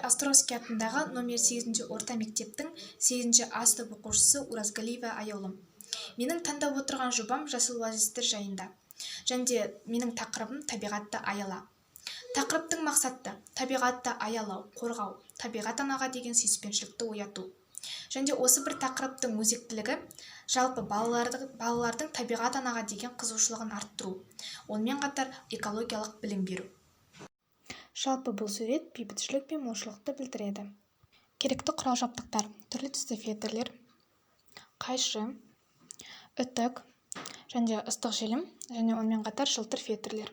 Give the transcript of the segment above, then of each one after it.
Островский атындағы номер 8 орта мектептің 8 А сынып оқушысы Уразгалиева Аяулым. Менің таңдап отырған жобам жасыл оазистер жайында. Және менің тақырыбым табиғатты аяла. Тақырыптың мақсаты табиғатты аялау, қорғау, табиғат анаға деген сүйіспеншілікті ояту. Және осы бір тақырыптың өзектілігі жалпы балалардың табиғат анаға деген қызығушылығын арттыру. Онымен қатар экологиялық білім беру. Жалпы бұл сурет бейбітшілік пен молшылықты білдіреді. Керекті құрал-жабдықтар: түрлі түсті фетрлер, қайшы, үтік және ыстық желім, және онымен қатар жылтыр фетрлер.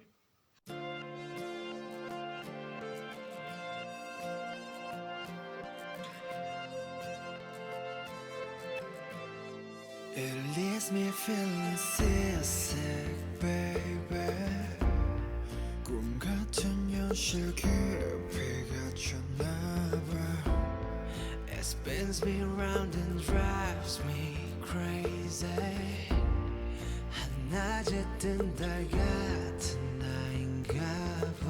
It leaves me feeling seasick, baby. 꿈 같은 현실 깊이가 쳤나봐. It spins me round and drives me crazy. 한낮에 뜬 달 같은 나인가봐.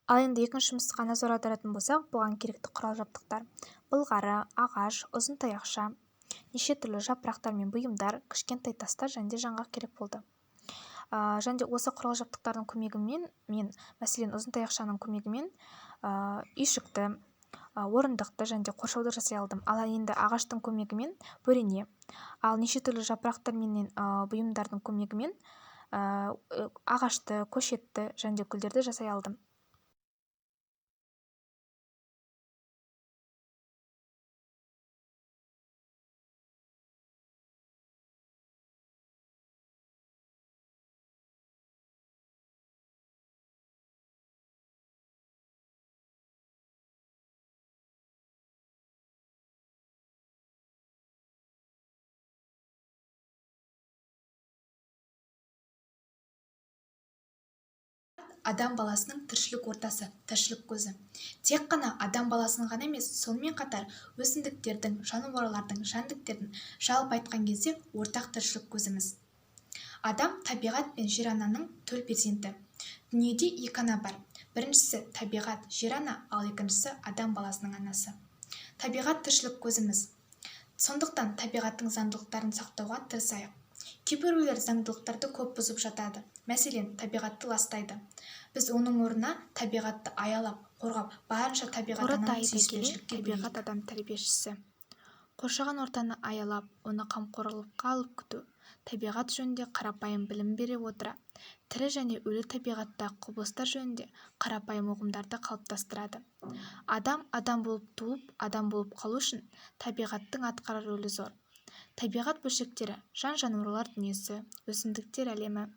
Ал енді екінші мысыққа назар аударатын болсақ, бұған керекті құрал-жабдықтар: былғары, ағаш, ұзын таяқша, неше түрлі жапырақтар мен бұйымдар, кішкентай тастар және жаңғақ керек болды. Және осы құрал-жабдықтардың көмегімен мен, мәселен, ұзын таяқшаның көмегімен үйшікті, орындықты және қоршауды жасай алдым. Ал енді ағаштың көмегімен бөрене, ал неше түрлі жапырақтар мен бұйымдардың көмегімен ағашты, көшетті және гүлдерді жасай алдым. Адам баласының тіршілік ортасы, тіршілік көзі. Тек қана адам баласының ғана емес, сонымен қатар өсімдіктердің, жануарлардың, жәндіктердің жалпы айтқан кезде ортақ тіршілік көзіміз. Адам табиғат пен жер ананың төл перзенті. Дүниеде екі ана бар. Біріншісі табиғат, жер ана, ал екіншісі адам баласының анасы. Табиғат тіршілік көзіміз. Сондықтан табиғаттың заңдылықтарын сақтауға тырысайық. Кейбіреулер заңдылықтарды көп бұзып жатады. Мәселен, табиғатты ластайды. Біз оның орнына табиғатты аялап, қорғап, барынша табиғатынан сүйіспеншілікке бөлейік. Табиғат адам тәрбиешісі. Қоршаған ортаны аялап, оны қамқорлыққа алып күту, табиғат жөнінде қарапайым білім бере отыра, тірі және өлі табиғатта құбылыстар жөнінде қарапайым ұғымдарды қалыптастырады. Адам болып туып, адам болып қалу үшін табиғаттың атқарар рөлі зор. Табиғат бөлшектері: жан-жануарлар дүниесі, өсімдіктер әлемі,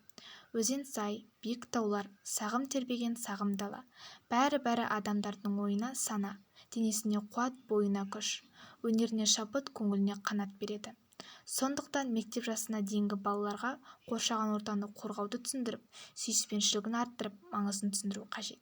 өзен-сай, биік таулар, сағым тербеген сағым дала. Бәрі адамдардың ойына сана, денесіне қуат, бойына күш, өнеріне шабыт, көңіліне қанат береді. Сондықтан мектеп жасына дейінгі балаларға қоршаған ортаны қорғауды түсіндіріп, сүйіспеншілігін арттырып, маңызын түсіндіру қажет.